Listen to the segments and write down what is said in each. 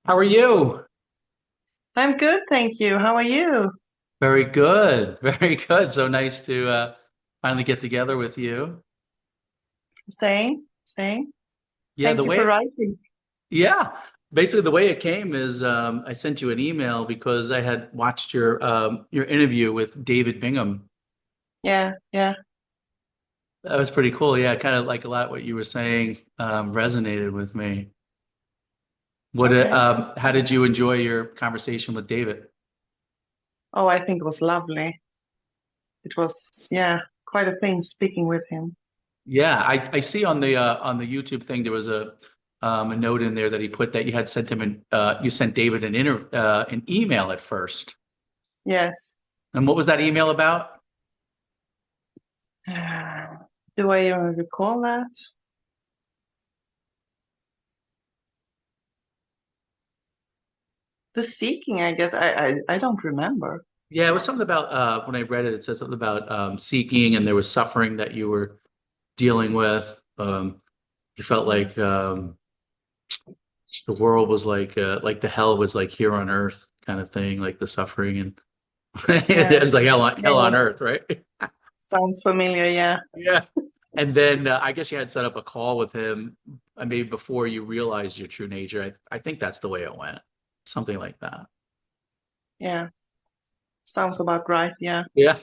How are you? I'm good, thank you. How are you? Very good. Very good. So nice to finally get together with you. Same, same. Yeah, Thank you for writing. yeah, basically the way it came is I sent you an email because I had watched your interview with David Bingham. Yeah, yeah. That was pretty cool. Yeah, kind of like a lot what you were saying resonated with me. Okay. How did you enjoy your conversation with David? Oh, I think it was lovely. It was, yeah, quite a thing speaking with him. Yeah, I see on the YouTube thing there was a note in there that he put that you had sent him you sent David an email at first. Yes. And what was that email about? Do I recall that? The seeking, I guess. I don't remember. Yeah, it was something about when I read it, it said something about seeking and there was suffering that you were dealing with. You felt the world was like the hell was like here on earth kind of thing, like the suffering and it Yeah. was like hell Yeah. on earth, right? Sounds familiar, yeah. Yeah. And then I guess you had set up a call with him maybe before you realized your true nature. I think that's the way it went. Something like that. Yeah. Sounds about right, yeah. Yeah.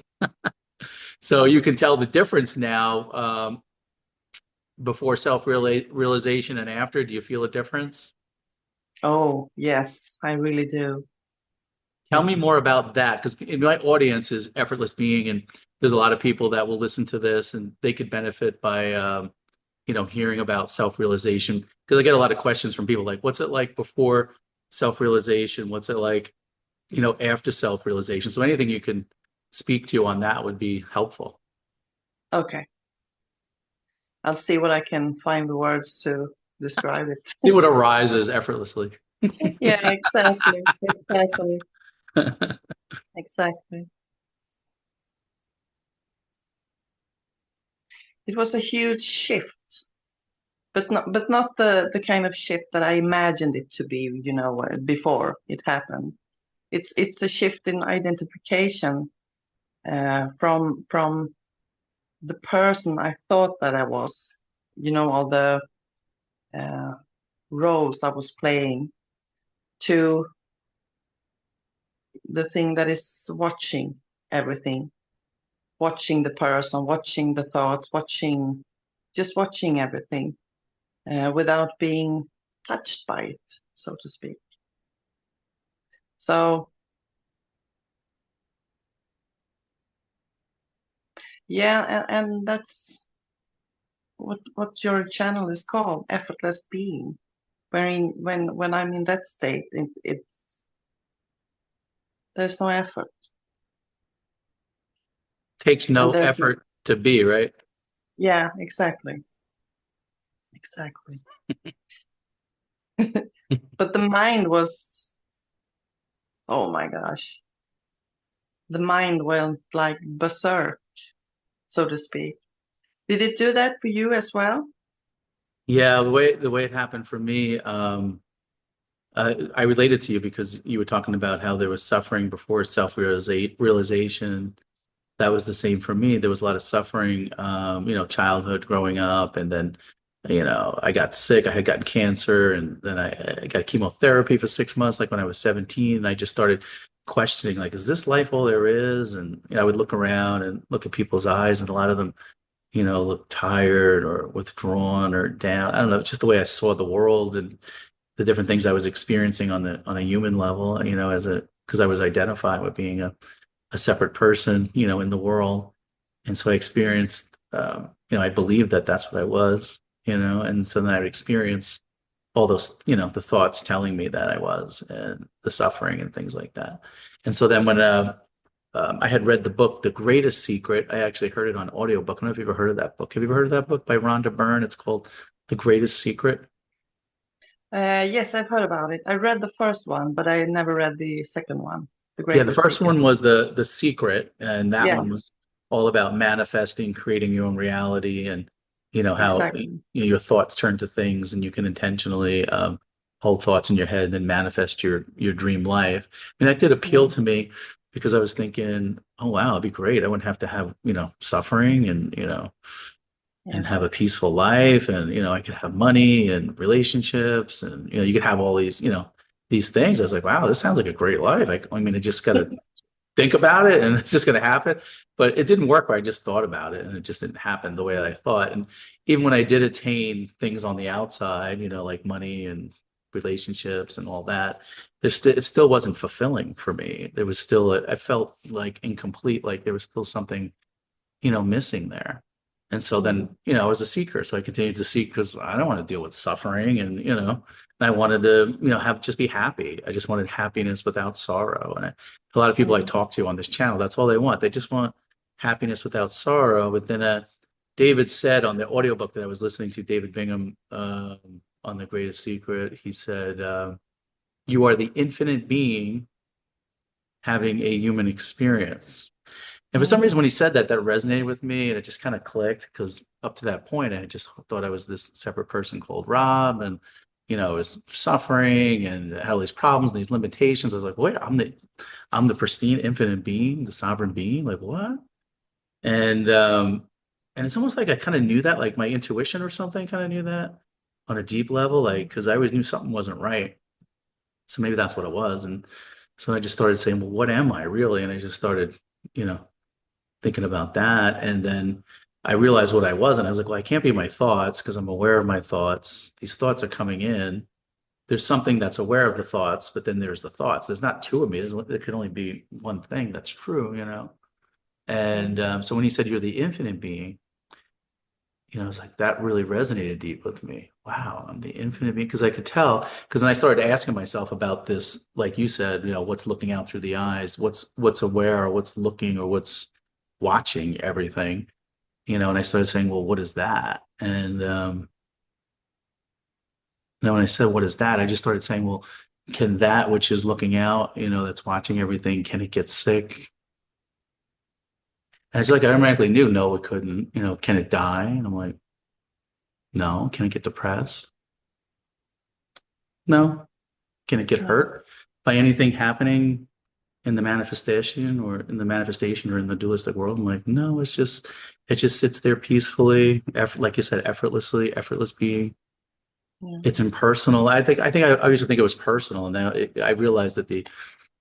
So you can tell the difference now before self-realization and after. Do you feel a difference? Oh, yes, I really do. Tell me more It's about that because in my audience is effortless being, and there's a lot of people that will listen to this and they could benefit by hearing about self-realization because I get a lot of questions from people like, what's it like before self-realization? What's it like, after self-realization? So anything you can speak to on that would be helpful. okay. I'll see what I can find the words to describe See it. what arises effortlessly. Yeah, exactly. Exactly. Exactly. It was a huge shift, but not the kind of shift that I imagined it to be, before it happened. It's a shift in identification from the person I thought that I was, all the uh, roles I was playing, to the thing that is watching everything, watching the person, watching the thoughts, just watching everything without being touched by it, so to speak. So, yeah, and that's what your channel is called, effortless being. When I'm in that state, it's there's no effort, Takes and no there's no, effort to be, right? yeah, exactly, exactly. But the mind was, oh my gosh, the mind went like berserk, so to speak. Did it do that for you as well? Yeah, the way it happened for me, I related to you because you were talking about how there was suffering before self-realization. That was the same for me. There was a lot of suffering, childhood growing up, and then, I got sick. I had gotten cancer, and then I got chemotherapy for 6 months, like when I was 17. And I just started questioning, like, is this life all there is? And I would look around and look at people's eyes, and a lot of them, look tired or withdrawn or down. I don't know, it's just the way I saw the world and the different things I was experiencing on a human level, as a because I was identifying with being a separate person, in the world. And so I experienced, I believed that that's what I was, and so then I would experience all those, the thoughts telling me that I was and the suffering and things like that. And so then when I had read the book, The Greatest Secret, I actually heard it on audiobook. I don't know if you've ever heard of that book. Have you ever heard of that book by Rhonda Byrne? It's called The Greatest Secret. Yes, I've heard about it. I read the first one, but I never read the second one, The Yeah, the Greatest first Secret. one was the secret, and that Yeah, one was all about manifesting, creating your own reality, and how Exactly. your thoughts turn to things, and you can intentionally hold thoughts in your head and then manifest your dream life. And that did appeal Yeah. to me because I was thinking, oh wow, it'd be great. I wouldn't have to have, suffering, and Yeah. have a peaceful life, and I could have money and relationships, and you could have all these things. I was like, wow, this sounds like a great life. I mean, I just gotta think about it and it's just going to happen. But it didn't work where I just thought about it and it just didn't happen the way that I thought. And even when I did attain things on the outside, like money and relationships and all that, it still wasn't fulfilling for me. There was still, I felt like incomplete, like there was still something, missing there. And so Mm. then, I was a seeker. So I continued to seek because I don't want to deal with suffering, and I wanted to, have just be happy. I just wanted happiness without sorrow. And a lot of people I Mm. talk to on this channel, that's all they want. They just want happiness without sorrow. But then David said on the audiobook that I was listening to, David Bingham, on The Greatest Secret, he said, you are the infinite being having a human experience. And for some reason, when Mm. he said that, that resonated with me, and it just kind of clicked because up to that point, I just thought I was this separate person called Rob, and I was suffering and had all these problems, and these limitations. I was like, wait, I'm the pristine, infinite being, the sovereign being. Like what? And it's almost like I kind of knew that, like my intuition or something, kind of knew that on a deep level, like because I always knew something wasn't right. So maybe that's what it was, and so I just started saying, well, what am I really? And I just started, you know thinking about that. And then I realized what I was. And I was like, well, I can't be my thoughts because I'm aware of my thoughts. These thoughts are coming in. There's something that's aware of the thoughts, but then there's the thoughts. There's not two of me. There could only be one thing that's true. And Mm. so when he said you're the infinite being, I was like, that really resonated deep with me. Wow, I'm the infinite being. Because I could tell, because then I started asking myself about this, like you said, what's looking out through the eyes, what's aware, or what's looking, or what's watching everything. And I started saying, well, what is that? And then when I said, what is that? I just started saying, well, can that which is looking out, that's watching everything, can it get sick? And it's like I automatically knew, no, it couldn't. Can it die? And I'm like, no. Can it get depressed? No. Can it get No. hurt by anything happening in the manifestation or in the dualistic world? I'm like, no, it just sits there peacefully, like you said, effortless being. Yeah. It's impersonal. I used to think it was personal, and now I realize that the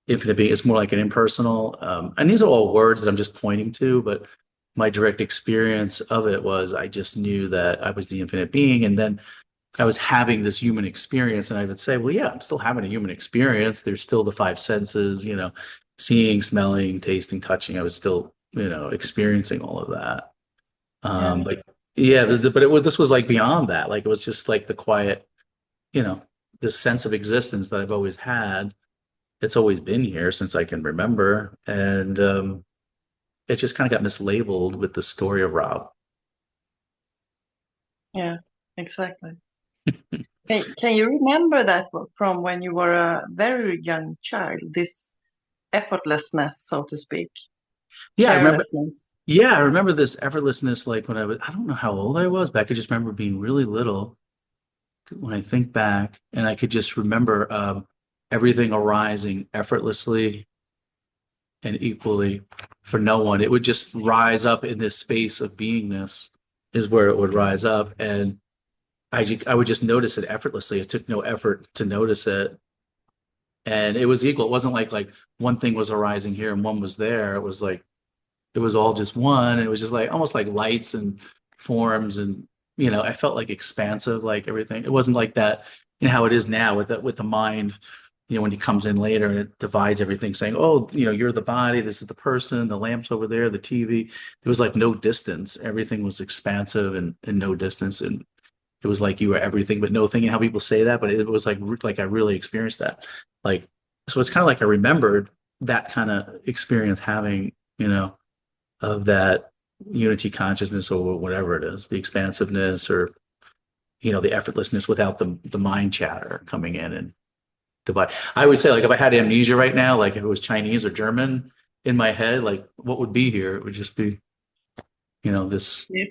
infinite being is more like an impersonal. And these are all words that I'm just pointing to, but my direct experience of it was I just knew that I was the infinite being, and then I was having this human experience, and I would say, well, yeah, I'm still having a human experience. There's still the five senses, seeing, smelling, tasting, touching. I was still, experiencing all of that. Yeah. But yeah, this was like beyond that. Like it was just like the quiet, you know, this sense of existence that I've always had. It's always been here since I can remember. And it just kind of got mislabeled with the story of Rob. Yeah. Exactly. Can you remember that from when you were a very young child? This effortlessness, so to speak, Yeah, I remember. carelessness. Yeah, I remember this effortlessness like I don't know how old I was, but I could just remember being really little when I think back, and I could just remember everything arising effortlessly and equally for no one. It would just rise up in this space of beingness, is where it would rise up. And I would just notice it effortlessly. It took no effort to notice it. And it was equal. It wasn't like one thing was arising here and one was there. It was like it was all just one. It was just like almost like lights and forms, and I felt like expansive, like everything. It wasn't like that, how it is now with the mind, when he comes in later and it divides everything, saying, oh, you're the body, this is the person, the lamp's over there, the TV. There was like no distance. Everything was expansive and no distance. And it was like you were everything but no thing. And how people say that, but it was like I really experienced that. Like, so it's kind of like I remembered that kind of experience having, of that unity consciousness or whatever it is, the expansiveness or, the effortlessness without the mind chatter coming in and divide. I would say, like, if I had amnesia right now, like if it was Chinese or German in my head, like what would be here? It would just be, this Yeah.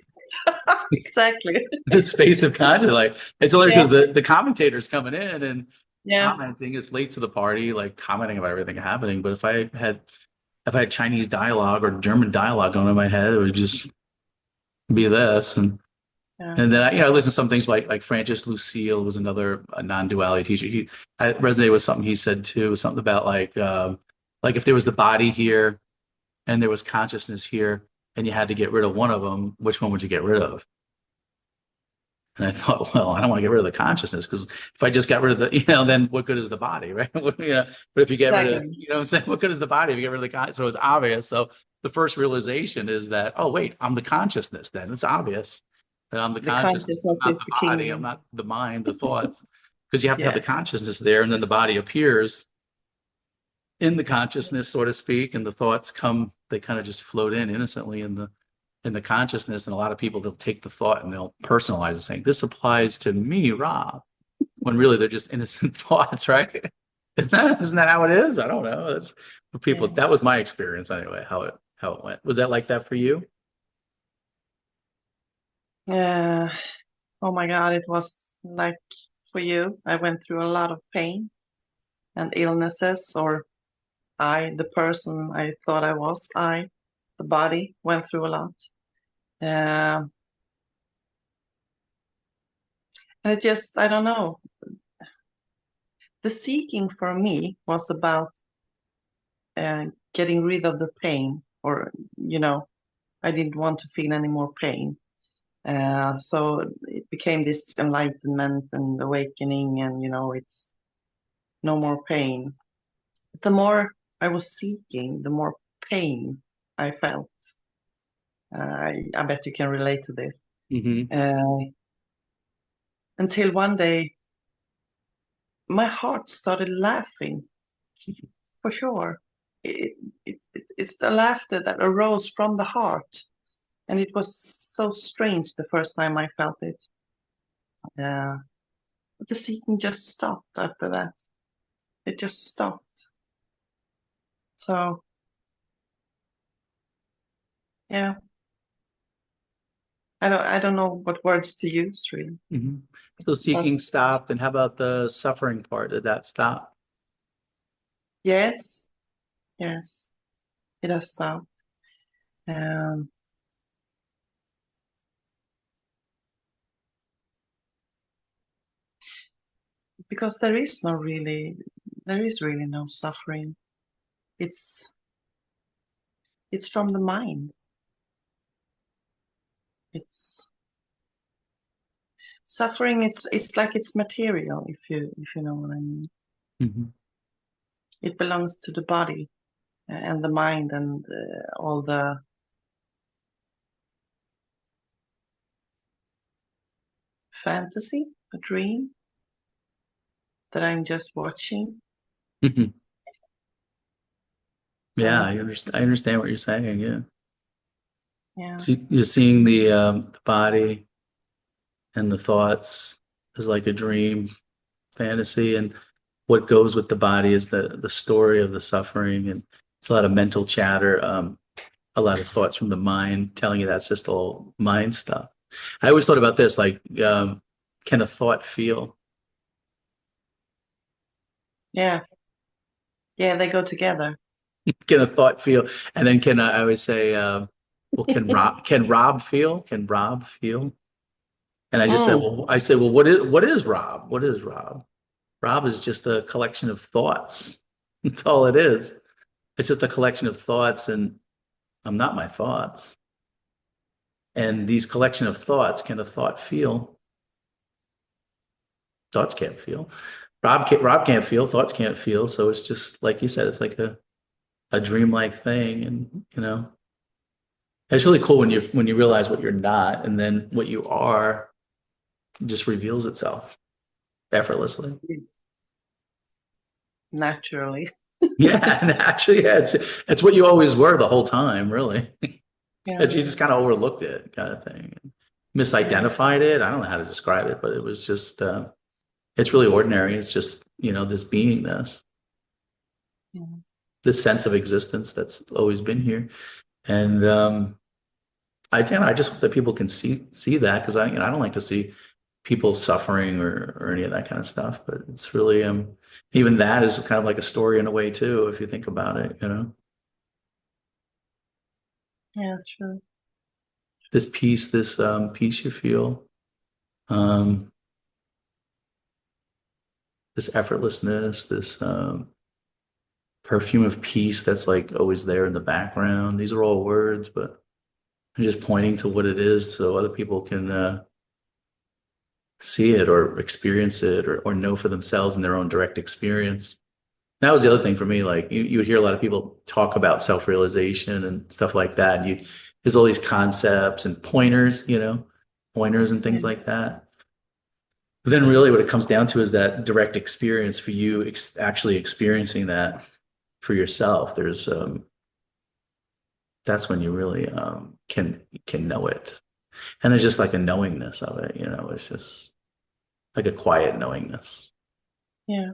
exactly. The space of consciousness. Like it's only Yeah, because the commentators coming in and yeah, commenting, it's late to the party, like commenting about everything happening. But if I had Chinese dialogue or German dialogue going in my head, it would just be this. yeah. And then I listen to some things like Francis Lucille was another non-duality teacher. I resonated with something he said too, something about like if there was the body here and there was consciousness here, and you had to get rid of one of them, which one would you get rid of? And I thought, well, I don't want to get rid of the consciousness because if I just got rid of then what good is the body, right? But if you get rid of, Exactly. what I'm saying, what good is the body if you get rid of the consciousness? So it's obvious. So the first realization is that, oh, wait, I'm the consciousness then. It's obvious that I'm the The consciousness. consciousness I'm not is the the body. I'm kingdom. not the mind, the thoughts. Because you have to have the Yeah, consciousness there, and then the body appears in the consciousness, so to speak, and the thoughts come, they kind of just float in innocently in the consciousness. And a lot of people, they'll take the thought and they'll personalize it, saying, this applies to me, Rob, when really they're just innocent thoughts, right? Isn't that how it is? I don't know. That's what people, yeah. that was my experience anyway, how it went. Was that like that for you? Yeah. Oh my God, it was like for you. I went through a lot of pain and illnesses, or the person I thought I was, the body went through a lot. Uh, and it just, I don't know. The seeking for me was about getting rid of the pain, or, you know, I didn't want to feel any more pain. So it became this enlightenment and awakening, and, it's no more pain. The more I was seeking, the more pain I felt. I bet you can relate to this. Hmm. Uh, until one day, my heart started laughing, for sure. It's the laughter that arose from the heart. And it was so strange the first time I felt it. Uh, but the seeking just stopped after that. It just stopped. So, yeah, I don't know what words to use, really. Hmm. So seeking That's, stopped, and how about the suffering part? Did that stop? yes, yes, it has stopped. Um, because there is really no suffering. It's it's from the mind. It's suffering. It's like it's material, if you know what I mean. Hmm. It belongs to the body and the mind and all the fantasy, a dream that I'm just watching. Hmm. Yeah, So I understand what you're saying. Yeah. yeah, So you're seeing the body and the thoughts as like a dream fantasy, and what goes with the body is the story of the suffering, and it's a lot of mental chatter, a lot of thoughts from the mind telling you that's just all mind stuff. I always thought about this, like, can a thought feel? yeah, yeah. They go together. Can a thought feel? And then I always say, well, can Rob feel? Can Rob feel? And Mm, I said, well, what is Rob? What is Rob? Rob is just a collection of thoughts. That's all it is. It's just a collection of thoughts, and I'm not my thoughts. And these collection of thoughts, can a thought feel? Thoughts can't feel. Rob can't feel. Thoughts can't feel. So it's just like you said. It's like a dreamlike thing, and it's really cool when you realize what you're not, and then what you are just reveals itself effortlessly. naturally. Yeah, and actually, yeah, it's what you always were the whole time, really. Yeah, It's, you just kind of overlooked it, kind of thing, yeah, misidentified it. I don't know how to describe it, but it was just it's really ordinary. It's just this beingness, yeah. this sense of existence that's always been here, and I just hope that people can see that because I don't like to see people suffering or any of that kind of stuff. But it's really even that is kind of like a story in a way too, if you think about it, you know. Yeah, true. This peace you feel, um, this effortlessness, this perfume of peace that's like always there in the background. These are all words, but I'm just pointing to what it is so other people can see it or experience it or know for themselves in their own direct experience. That was the other thing for me. Like you would hear a lot of people talk about self-realization and stuff like that. And there's all these concepts and pointers, pointers and things Yeah, like that. But then really what it comes down to is that direct experience for you actually experiencing that for yourself. That's when you really can know it. And there's just like a knowingness of it, it's just like a quiet knowingness. yeah.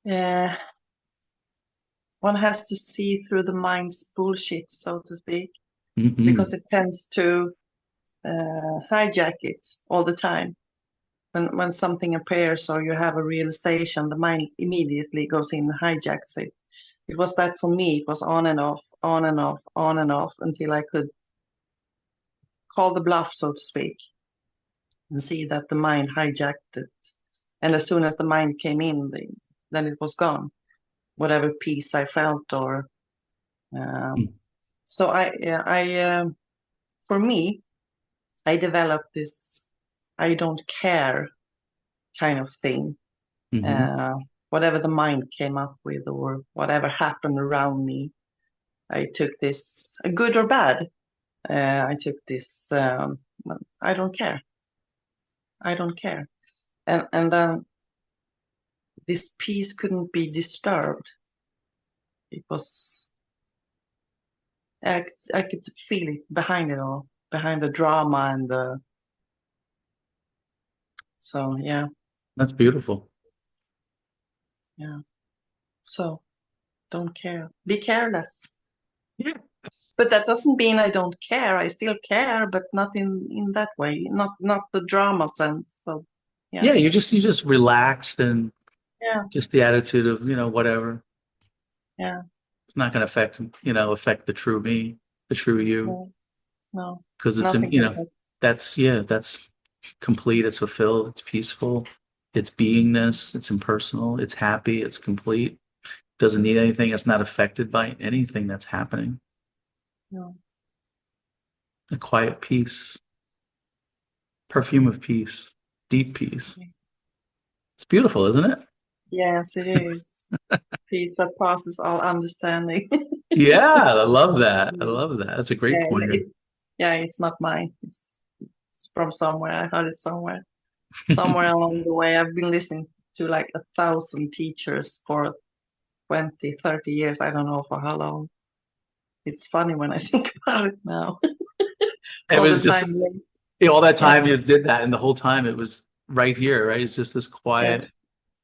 Yeah. One has to see through the mind's bullshit, so to speak, because Hmm. it tends to hijack it all the time. When something appears or you have a realization, the mind immediately goes in and hijacks it. It was that for me. It was on and off, on and off, on and off until I could call the bluff, so to speak, and see that the mind hijacked it. And as soon as the mind came in, then it was gone. Whatever peace I felt, or so for me, I developed this I don't care kind of thing. Hmm. Uh, Whatever the mind came up with, or whatever happened around me, I took this, good or bad. I took this. I don't care. I don't care. And this peace couldn't be disturbed. It was. I could feel it behind it all, behind the drama and the. So yeah, That's beautiful. yeah. So don't care. Be careless. Yeah. But that doesn't mean I don't care. I still care, but not in that way. Not the drama sense. So yeah, Yeah, you just relaxed and yeah, just the attitude of, whatever. yeah. It's not going to affect the true me, the true you, No, no, because it's, nothing can touch. that's complete, it's fulfilled, it's peaceful, it's beingness, it's impersonal, it's happy, it's complete, doesn't need anything, it's not affected by anything that's happening. No. A quiet peace, perfume of peace, deep peace. It's beautiful, isn't it? Yes, it is. Peace that passes all understanding. Yeah, I love that. I love that. That's a great Yeah, pointer. it's not mine. It's from somewhere. I heard it somewhere. Somewhere along the way, I've been listening to like 1,000 teachers for 20, 30 years. I don't know for how long. It's funny when I think about it now. It All the was just, time. all that Yeah, time you did that, and the whole time it was right here, right? It's just this yeah, quiet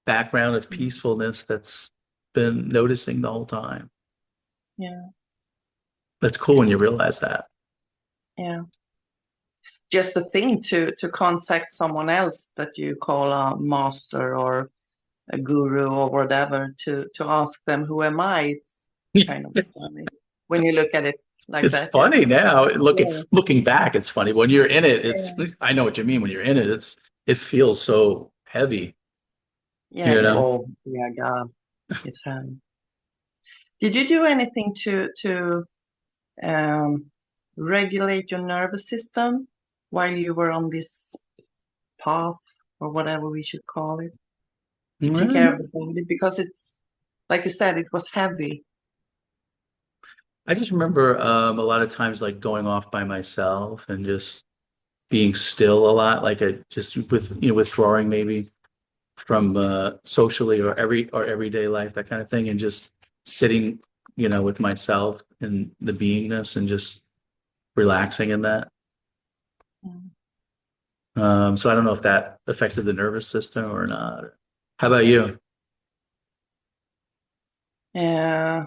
background of peacefulness that's been noticing the whole time. yeah, That's cool when you realize that. yeah. Just a thing to contact someone else that you call a master or a guru or whatever to ask them who am I. It's kind of funny when you look at it like It's that. Yeah, funny now. yeah, Looking back, it's funny. When you're in it, yeah, I know what you mean. When you're in it, it feels so heavy, yeah. you know? Oh, yeah, God, it's Did you do anything to um, regulate your nervous system while you were on this path or whatever we should call it to take care of Well, the body? Because it's like you said, it was heavy. I just remember a lot of times like going off by myself and just being still a lot, like I just withdrawing maybe from socially or everyday life, that kind of thing, and just sitting, with myself and the beingness and just relaxing in that. Mm. So I don't know if that affected the nervous system or not. How about you? Uh,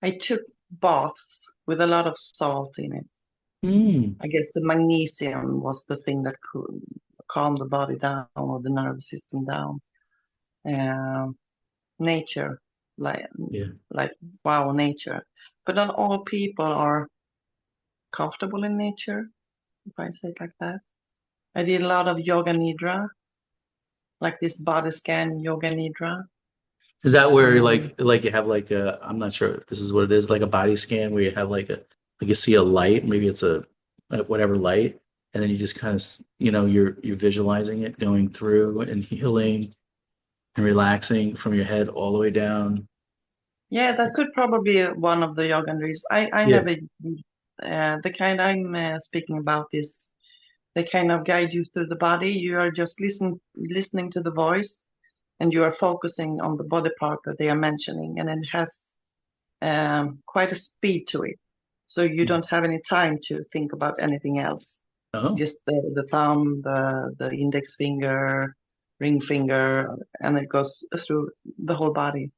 I took baths with a lot of salt in it. Mm. I guess the magnesium was the thing that could calm the body down or the nervous system down. Um, nature, like Yeah. like wow, nature. But not all people are comfortable in nature, if I say it like that. I did a lot of yoga nidra, like this body scan yoga nidra. Is that where Um, like you have like a, I'm not sure if this is what it is, like a body scan where you have like a, like you see a light, maybe it's a whatever light, and then you just kind of you're visualizing it going through and healing and relaxing from your head all the way down. yeah, that could probably be one of the yoga nidras. I Yeah. never, the kind I'm speaking about is they kind of guide you through the body. You are just listening to the voice, and you are focusing on the body part that they are mentioning, and it has quite a speed to it. So you don't have any time to think about anything else. Oh. Just the thumb, the index finger, ring finger, and it goes through the whole body.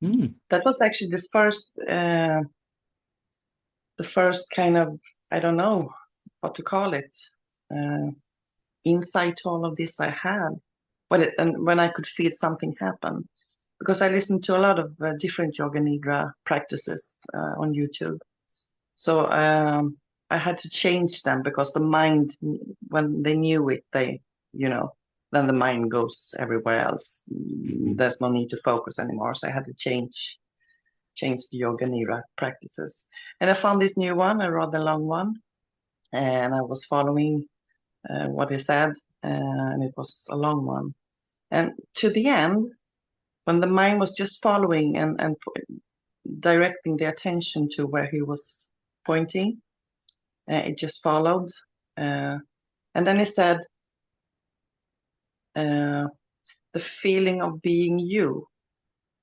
Mm. That was actually the first kind of, I don't know what to call it, uh, insight to all of this I had. And when I could feel something happen, because I listened to a lot of different yoga nidra practices on YouTube. So I had to change them because the mind, when they knew it, you know, then the mind goes everywhere else. Mhm. There's no need to focus anymore. So I had to change the yoga nidra practices. And I found this new one, a rather long one, and I was following what he said, and it was a long one. And to the end, when the mind was just following and directing the attention to where he was pointing, it just followed. Uh, and then he said, uh, the feeling of being you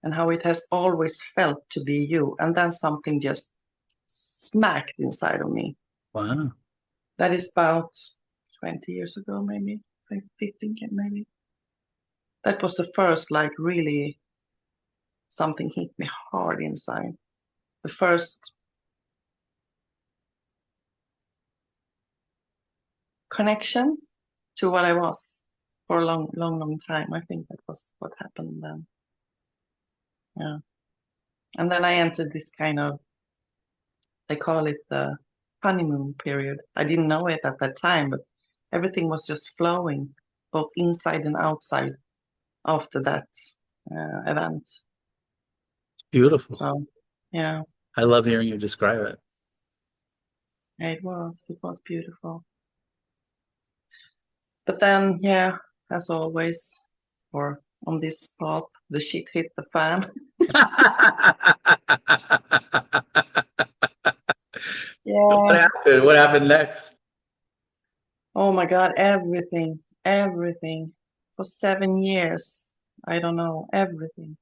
and how it has always felt to be you. And then something just smacked inside of me. Wow. That is about 20 years ago, maybe 15, maybe. That was the first, like, really something hit me hard inside. The first connection to what I was for a long, long, long time. I think that was what happened then. Yeah. And then I entered this kind of, they call it the honeymoon period. I didn't know it at that time, but everything was just flowing, both inside and outside after that event. Beautiful. So, yeah, I love hearing you describe it. it was beautiful. But then, yeah, as always, or on this spot, the shit hit the fan. What Yeah. happened? What happened next? Oh my God, everything, everything. For 7 years, I don't know, everything.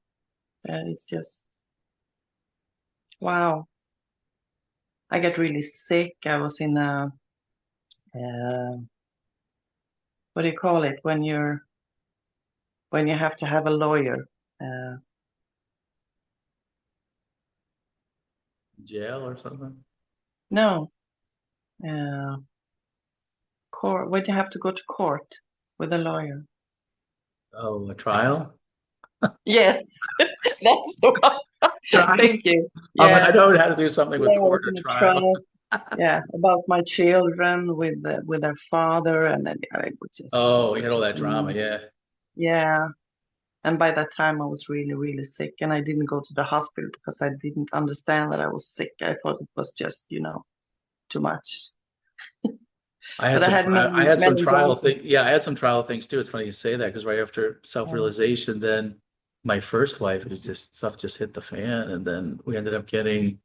It's just, wow. I got really sick. I was in a, uh, what do you call it? When you have to have a lawyer. Uh, Jail or something? no, uh, court, when you have to go to court with a lawyer. Oh, a trial? Yes, that's the one. Trial? Thank you. I Yeah, know how to do something with yeah, I court was or in a trial. trial. Yeah, about my children with their father, and then it was Oh, you had all just that drama, yeah. yeah. And by that time, I was really, really sick, and I didn't go to the hospital because I didn't understand that I was sick. I thought it was just, too much. But I had I many had some trial meningitis. thing. Yeah, I had some trial things too. It's funny you say that because right after Yeah. self-realization, then my first wife, it was just stuff just hit the fan, and then we ended up getting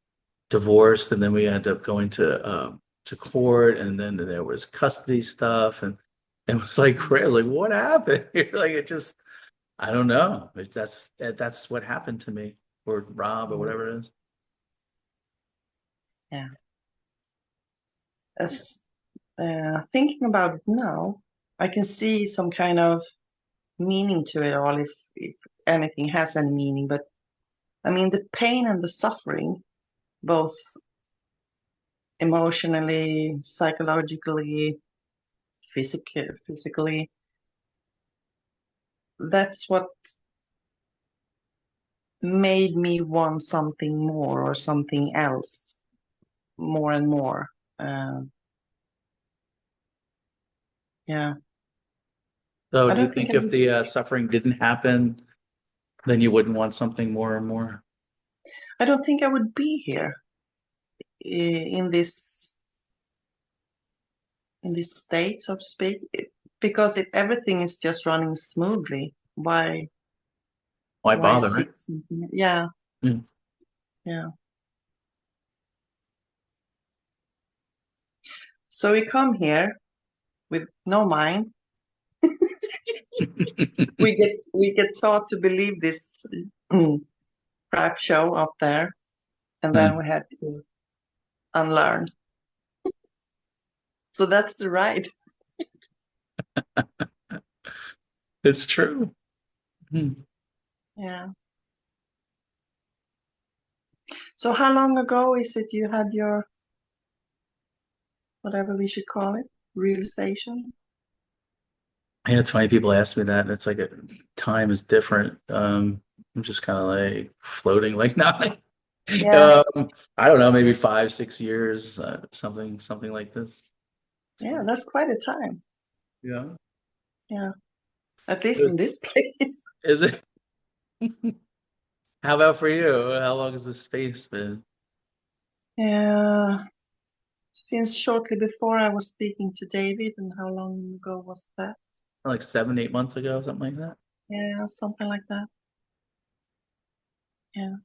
divorced, and then we ended up going to court, and then there was custody stuff, and it was like crazy. I was like, what happened? Like it just, I don't know. That's what happened to me or Rob or whatever it is. Yeah. As thinking about it now, I can see some kind of meaning to it all, if anything has any meaning. But I mean, the pain and the suffering both emotionally, psychologically, physically. That's what made me want something more or something else more and more. Uh, yeah, So I do you don't think think I if would. the suffering didn't happen, then you wouldn't want something more and more? I don't think I would be here in this state, so to speak, because if everything is just running smoothly, Why why bother, right? seek something? Yeah, Mm. yeah. So we come here with no mind. We get taught to believe this crap show up there, and then Mm. we have to unlearn. So that's the ride. It's true. Mm. Yeah. So how long ago is it you had your whatever we should call it realization? Yeah, it's funny people ask me that, and it's like time is different. I'm just kind of like floating, like nothing. Yeah, I don't know, maybe 5, 6 years, something like this. yeah, So, that's quite a time. yeah. Yeah, at least in Is, this place. is it? How about for you? How long has this space been? Yeah, since shortly before I was speaking to David, and how long ago was that? Like 7, 8 months ago, something like that. Yeah, something like that. Yeah.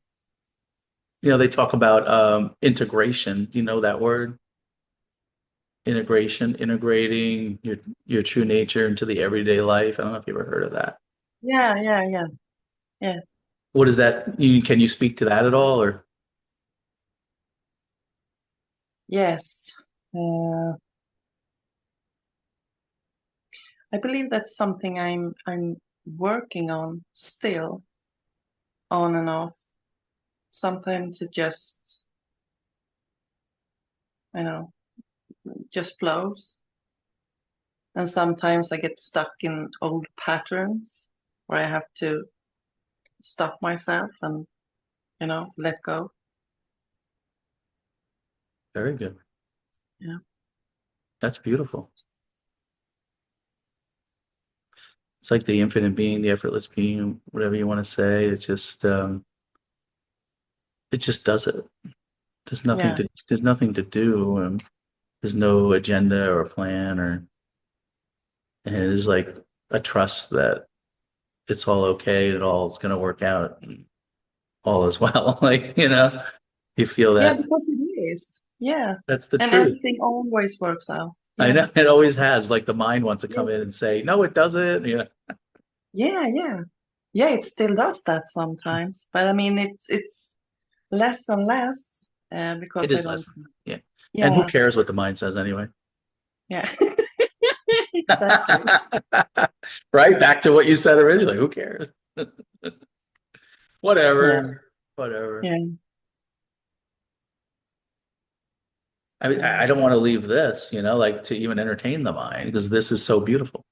They talk about integration. Do you know that word? Integration, integrating your true nature into the everyday life. I don't know if you ever heard of that. Yeah, yeah, yeah, yeah. What is that? Can you speak to that at all, or? Yes. Uh, I believe that's something I'm working on still, on and off. Sometimes it just, you know, just flows. And sometimes I get stuck in old patterns where I have to stop myself and, let go. Very good. Yeah. That's beautiful. It's like the infinite being, the effortless being, whatever you want to say. It just does it. Yeah. There's nothing to do. There's no agenda or plan and it's like a trust that it's all okay. It all is going to work out. And all is well. Like, you feel Yeah, that because it is. Yeah. that's the And truth. everything always works out. I know Yes. it always has. Like the mind wants to Yeah. come in and say, no, it doesn't. Yeah, yeah. Yeah, it still does that sometimes. But I mean it's less and less It because I is don't. listen. Yeah. And who Yeah, cares what the mind says anyway? yeah. Exactly. Right? Back to what you said originally. Who cares? Yeah, Whatever. Whatever. yeah. I mean, I don't want to leave this, like to even entertain the mind because this is so beautiful.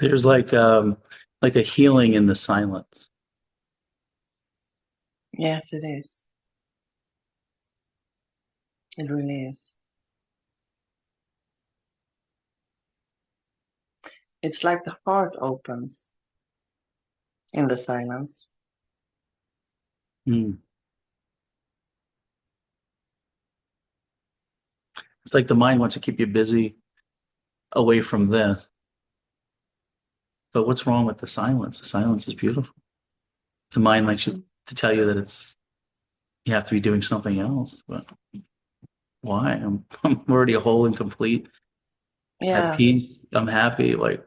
There's like a healing in the silence. Yes, it is. It really is. It's like the heart opens in the silence. Mm. It's like the mind wants to keep you busy away from this. But what's wrong with the silence? The silence is beautiful. The mind likes you to tell you that you have to be doing something else. But why? I'm already whole and complete, at Yeah, peace. I'm happy. Like,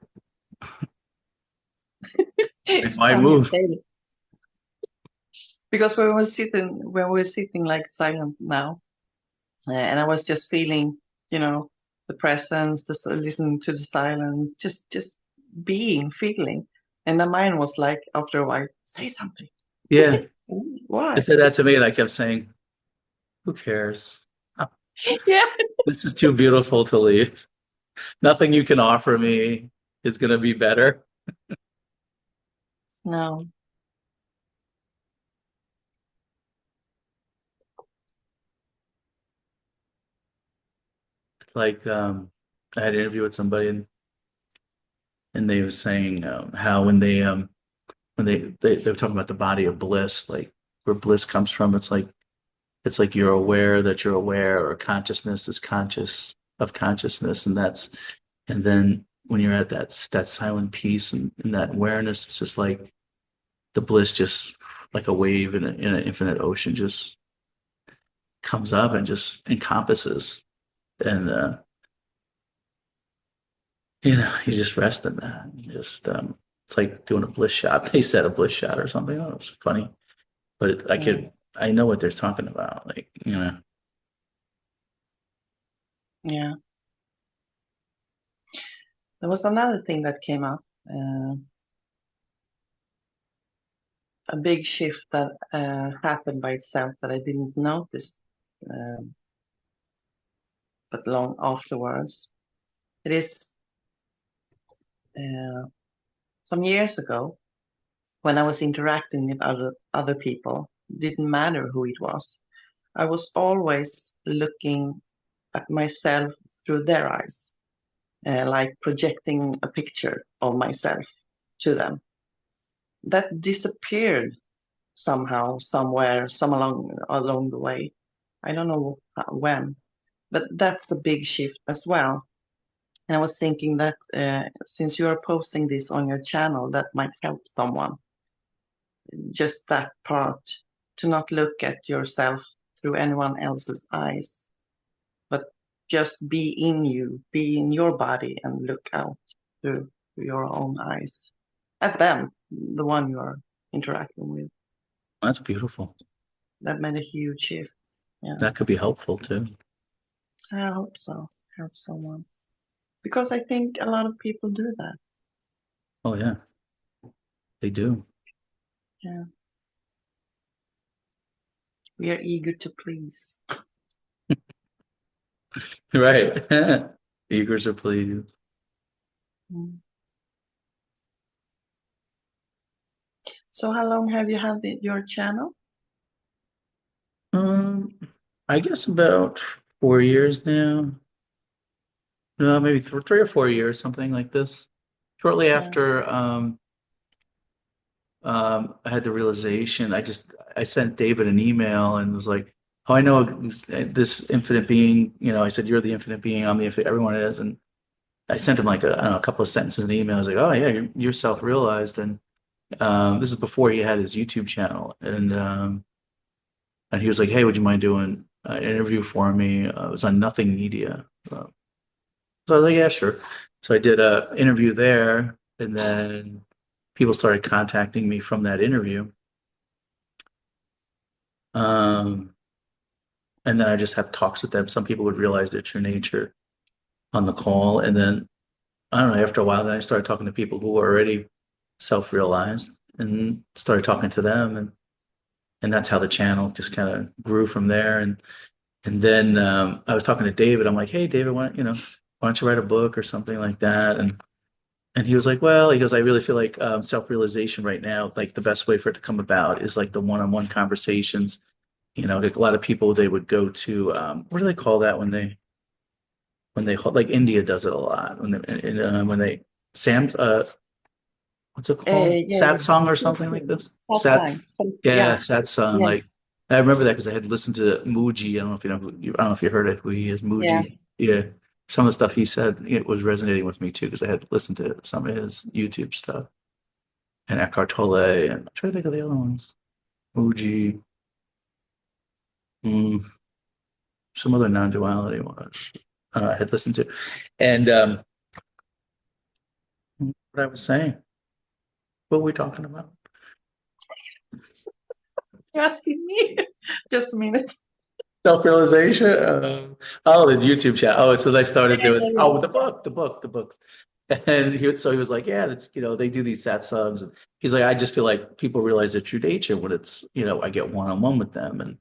it's why funny you move? say it because when we're sitting like silent now, and I was just feeling, you know, the presence, listening to the silence, just being, feeling, and the mind was like, after a while, say something. Yeah. They Why? said that to me, and I kept saying, who cares? Yeah. This is too beautiful to leave. Nothing you can offer me is going to be better. No. It's like I had an interview with somebody, and they were saying how when they were talking about the body of bliss, like where bliss comes from, it's like you're aware that you're aware, or consciousness is conscious of consciousness, and then when you're at that silent peace and that awareness, it's just like the bliss, just like a wave in an infinite ocean, just comes up and just encompasses, and you just rest in that. You just it's like doing a bliss shot. They said a bliss shot or something. Oh, it was funny, but Mm. I know what they're talking about. Like, Yeah. There was another thing that came up, uh, a big shift that happened by itself that I didn't notice, uh, but long afterwards. It is uh, some years ago when I was interacting with other people. Didn't matter who it was. I was always looking at myself through their eyes, like projecting a picture of myself to them. That disappeared somehow, somewhere, some along the way. I don't know when, but that's a big shift as well. And I was thinking that since you are posting this on your channel, that might help someone. Just that part, to not look at yourself through anyone else's eyes, but just be in you, be in your body, and look out through your own eyes at them, the one you are interacting with. that's beautiful. That made a huge shift. Yeah, That could be helpful too. I hope so. Help someone. Because I think a lot of people do that. Oh yeah, they do. Yeah. We are eager to please. Right. Eager to please. Mm. So how long have you had your channel? Um, I guess about 4 years now. No, maybe 3 or 4 years, something like this. Shortly Yeah. after I had the realization, I sent David an email and was like, "Oh, I know this infinite being. I said you're the infinite being. I'm the infinite. Everyone is." And I sent him like I don't know, a couple of sentences in the email. I was like, "Oh yeah, you're self-realized." And this is before he had his YouTube channel, and he was like, "Hey, would you mind doing an interview for me?" It was on Nothing Media. So I was like, "Yeah, sure." So I did a interview there, and then people started contacting me from that interview. Um, and then I just have talks with them. Some people would realize their true nature on the call, and then I don't know. After a while, then I started talking to people who were already self-realized, and started talking to them, and that's how the channel just kind of grew from there. And then I was talking to David. I'm like, "Hey, David, why don't you write a book or something like that?" And he was like, well, he goes, I really feel like self-realization right now, like the best way for it to come about is like the one-on-one conversations. You know, like a lot of people, they would go to what do they call that when they like India does it a lot when they Sam's what's it called? Yeah, Satsang or something like this? that sign. Yeah, Yeah, satsang. yeah, Like I remember that because I had listened to Muji. I don't know if you know I don't know if you heard it, who he is, yeah. Muji. Yeah. Some of the stuff he said, it was resonating with me too, because I had listened to some of his YouTube stuff. And Eckhart Tolle, and I'm trying to think of the other ones. Muji, mm, some other non-duality ones I had listened to. And what I was saying, what were we talking about? You're asking me? Just a minute. Self-realization. Oh, the YouTube chat. Oh, so they started Yeah, doing. yeah, Oh, the books. And he was like, yeah, that's they do these satsangs, and he's like, I just feel like people realize their true nature when it's I get one-on-one with them, and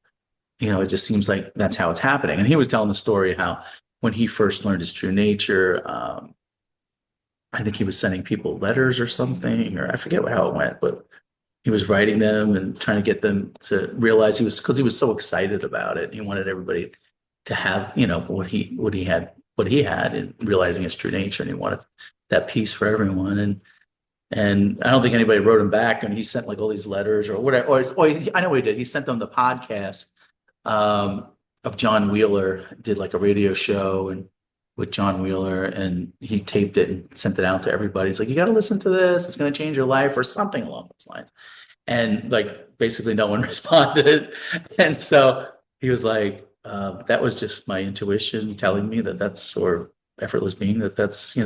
it just seems like that's how it's happening. And he was telling the story how when he first learned his true nature, I think he was sending people letters or something, or I forget how it went, but he was writing them and trying to get them to realize because he was so excited about it. He wanted everybody to have, what he had in realizing his true nature. And he wanted that peace for everyone. And I don't think anybody wrote him back. And he sent like all these letters or whatever. I know what he did. He sent them the podcast um, of John Wheeler, did like a radio show and with John Wheeler, and he taped it and sent it out to everybody. He's like, you got to listen to this. It's going to change your life or something along those lines. And like basically no one responded. And so he was like, that was just my intuition telling me or effortless being that's,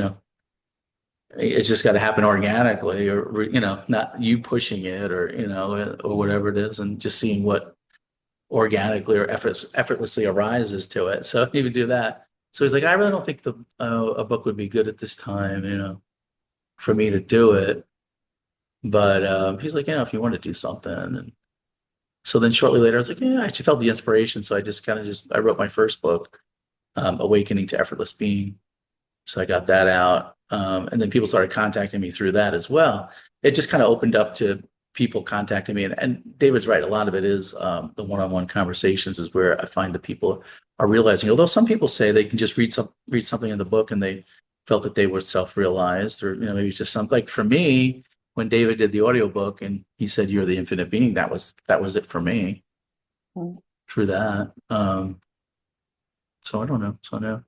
it's just got to happen organically or, not you pushing it or whatever it is, and just seeing what organically or effortlessly arises to it. So he would do that. So he's like, I really don't think a book would be good at this time, for me to do it. But he's like, if you want to do something. And so then shortly later, I was like, yeah, I actually felt the inspiration. So I just I wrote my first book, Awakening to Effortless Being. So I got that out. And then people started contacting me through that as well. It just kind of opened up to people contacting me. And David's right. A lot of it is the one-on-one conversations is where I find that people are realizing, although some people say they can just read something in the book and they felt that they were self-realized, or, maybe it's just something like for me, when David did the audiobook and he said, you're the infinite being, that was it for me Mm. through that. So I don't know.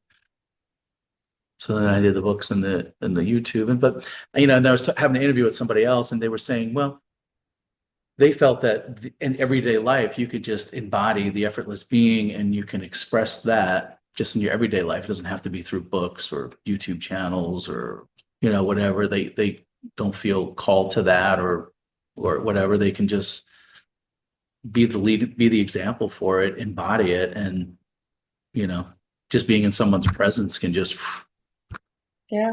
So then I did the books and the YouTube, but and I was having an interview with somebody else, and they were saying, well, they felt that in everyday life you could just embody the effortless being, and you can express that just in your everyday life. It doesn't have to be through books or YouTube channels or whatever. They don't feel called to that or whatever. They can just be the lead, be the example for it, embody it, and you know, just being in someone's presence can just Yeah,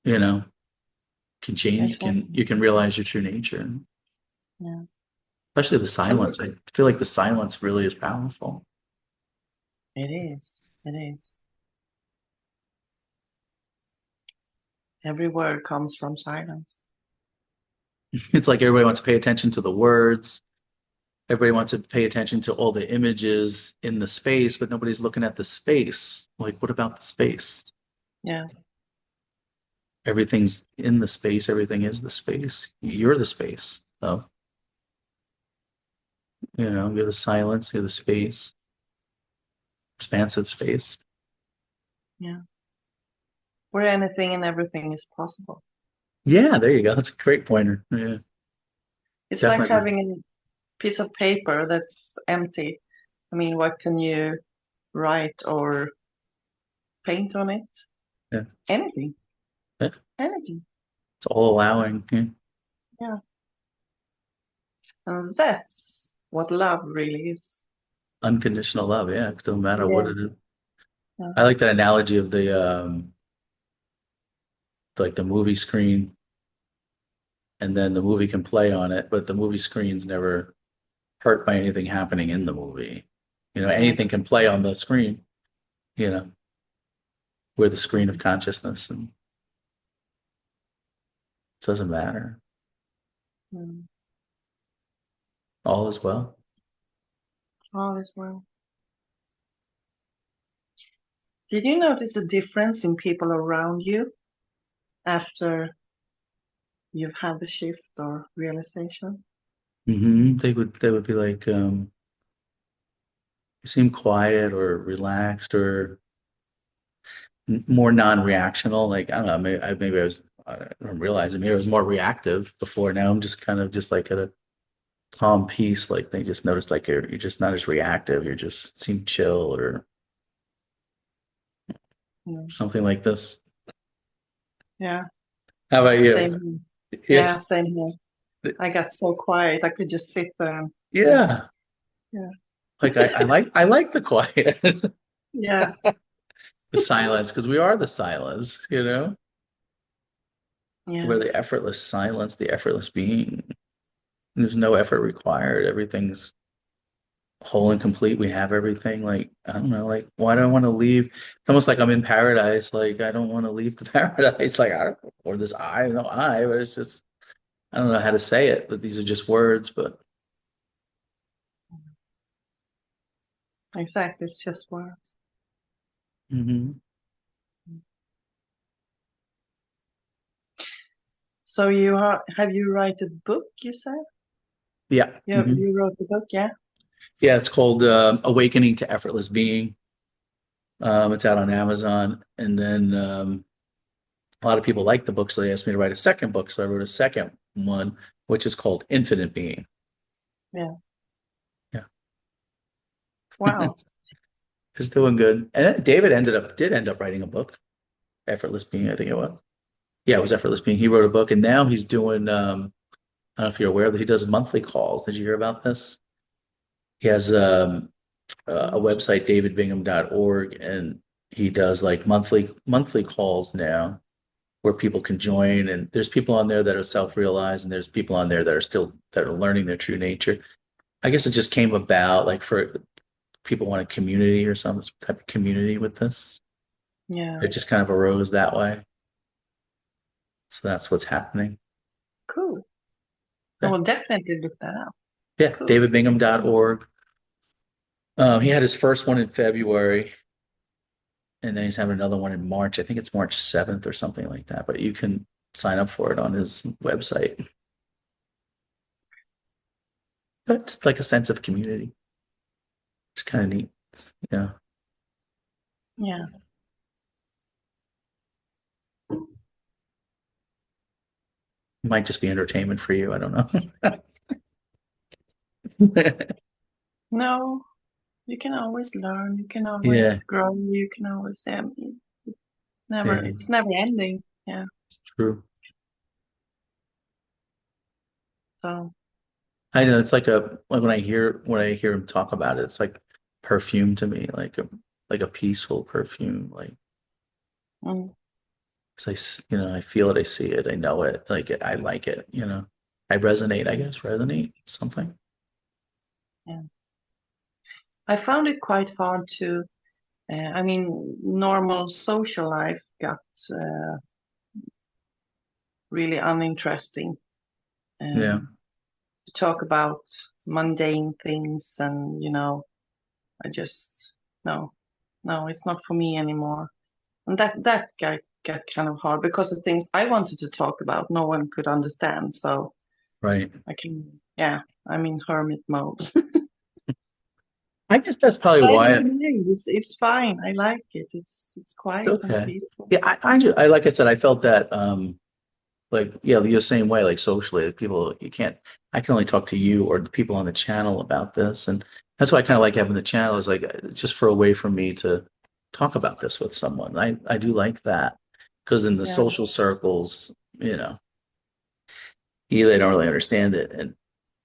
you know can change. exactly. You can realize your true nature, Yeah. especially the And silence. I feel like the silence really is powerful. it is. It is. Every word comes from silence. It's like everybody wants to pay attention to the words. Everybody wants to pay attention to all the images in the space, but nobody's looking at the space. Like, what about the space? Yeah, Everything's in the space. Everything is the space. You're the space. So, you're the silence, you're the space, expansive space. yeah. Where anything and everything is possible. Yeah, there you go. That's a great pointer. Yeah, It's like definitely. having a piece of paper that's empty. I mean, what can you write or paint on it? Yeah. Anything. Yeah. Anything. It's all allowing. Yeah. Yeah. And that's what love really is. Unconditional love. Yeah, it doesn't matter what Yeah. it is. Yeah. I like that analogy of the like the movie screen, and then the movie can play on it, but the movie screen's never hurt by anything happening in the movie. Anything Yes. can play on the screen. You know, we're the screen of consciousness, and Doesn't matter. Mm. All is well. All is well. Did you notice a difference in people around you after you've had the shift or realization? They would be like, you seem quiet or relaxed or more non-reactional. Like, I don't know, maybe I don't realize it. Maybe I was more reactive before. Now I'm just kind of just like at a calm peace. Like they just notice like you're just not as reactive. You just seem chill or Mm. something like this. Yeah, How about you? same. Yeah. Yeah, same here. I got so quiet. I could just sit there and yeah, Yeah. yeah, Like I like the quiet, yeah, the silence, because we are the silence, you know? yeah. We're the effortless silence, the effortless being. There's no effort required. Everything's whole and complete. We have everything. Like, I don't know, like, why do I want to leave? It's almost like I'm in paradise. Like, I don't want to leave the paradise. Like, I don't, or this I, no I, but it's just, I don't know how to say it, but these are just words. But Exactly. It's just words. hmm So have you write a book, you said? yeah. You wrote the book, yeah? Yeah, it's called Awakening to Effortless Being. It's out on Amazon. And then a lot of people like the book, so they asked me to write a second book. So I wrote a second one, which is called Infinite Being. Yeah. Yeah. Wow. It's doing good. And then David did end up writing a book, Effortless Being, I think it was. Yeah, it was Effortless Being. He wrote a book and now he's doing I don't know if you're aware that he does monthly calls. Did you hear about this? He has a website, davidbingham.org, and he does like monthly calls now where people can join. And there's people on there that are self-realized, and there's people on there that are learning their true nature. I guess it just came about like for people want a community or some type of community with this. Yeah. It just kind of arose that way. So that's what's happening. Cool. I Yeah, will definitely look that up. yeah, Cool. davidbingham.org. He had his first one in February, and then he's having another one in March. I think it's March 7th or something like that. But you can sign up for it on his website. But it's like a sense of community. It's kind of neat. Yeah. Yeah. It might just be entertainment for you. I don't know. No, you can always learn. You can Yeah, always grow. You can always never. yeah, It's never ending. Yeah. it's true. So I know it's like when I hear him talk about it, it's like perfume to me, like a peaceful perfume. Like mm, it's like I feel it, I see it, I know it, I like it. I resonate. I guess resonate something. yeah. I found it quite hard to. I mean, normal social life got uh, really uninteresting. Yeah, To talk about mundane things, and I just no, no, it's not for me anymore. And that got kind of hard because the things I wanted to talk about, no one could understand. So right. I can, yeah, I'm in hermit mode. I guess that's probably I why don't mind. It's fine. I like it. It's it's quiet and okay. peaceful. Yeah, I like I said, I felt that like yeah, you're the same way, like socially, like people you can't I can only talk to you or the people on the channel about this. And that's why I kind of like having the channel is like it's just for a way for me to talk about this with someone. I do like that because in the Yeah, social circles, either they don't really understand it. And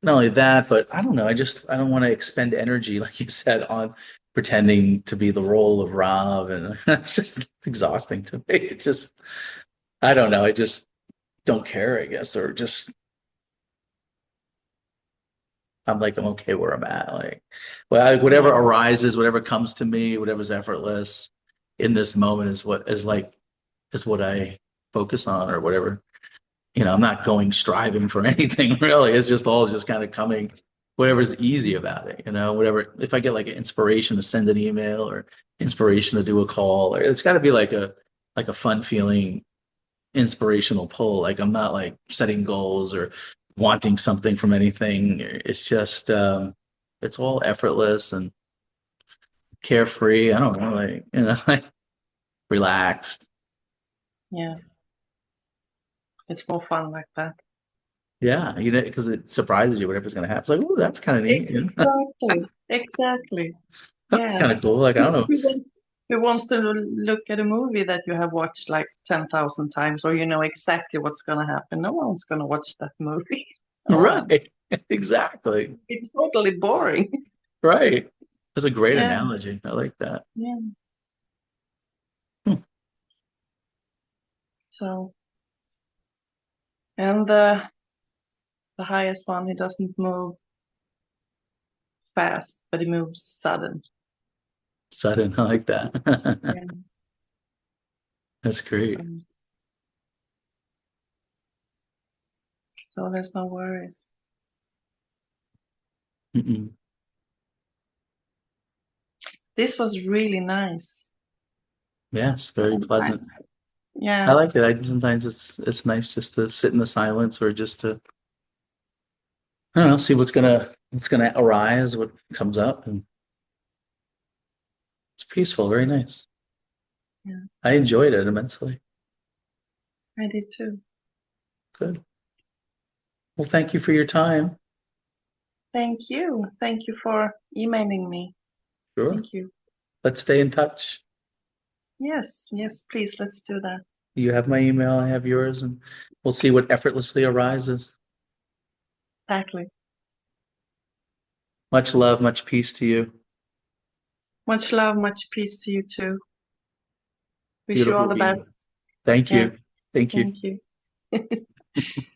not only that, but I don't know, I don't want to expend energy, like you said, on pretending to be the role of Rob. And it's just exhausting to me. It's just I don't know. I just don't care, I guess, or just I'm okay where I'm at. Like, well, whatever yeah, arises, whatever comes to me, whatever's effortless in this moment is what I focus on, or whatever. I'm not going striving for anything really. It's just all just kind of coming, whatever's easy about it, whatever. If I get like an inspiration to send an email or inspiration to do a call, or it's got to be like a fun feeling, inspirational pull. Like I'm not like setting goals or wanting something from anything. It's just it's all effortless and carefree. I don't know, like like relaxed. Yeah, it's more fun like that. Yeah, because it surprises you whatever's going to happen. It's like, oh, that's kind of neat. Exactly. Exactly. That's Yeah. kind of cool. Like I don't know. Who who wants to look at a movie that you have watched like 10,000 times, or you know exactly what's going to happen? No one's going to watch that movie. No one. Right. Exactly. It's totally boring. Right. That's a great Yeah. analogy. I like that. Yeah. Hmm. So, and the highest one, he doesn't move fast, but he moves sudden. Sudden. I like that. Yeah. That's So, great. so there's no worries. Mm-mm. This was really nice. Yes, very I, pleasant. I yeah, like it. Sometimes it's nice just to sit in the silence or just to I don't know, see what's gonna arise, what comes up, and it's peaceful, very nice. yeah, I enjoyed it immensely. I did too. Good. Well, thank you for your time. Thank you. Thank you for emailing me. Sure. Thank you. Let's stay in touch. Yes, yes, please, let's do that. You have my email, I have yours, and we'll see what effortlessly arises. Exactly. Much love, much peace to you. Much love, much peace to you too. Wish you all Beautiful the being. best. Thank Yeah, you. Thank you. thank you.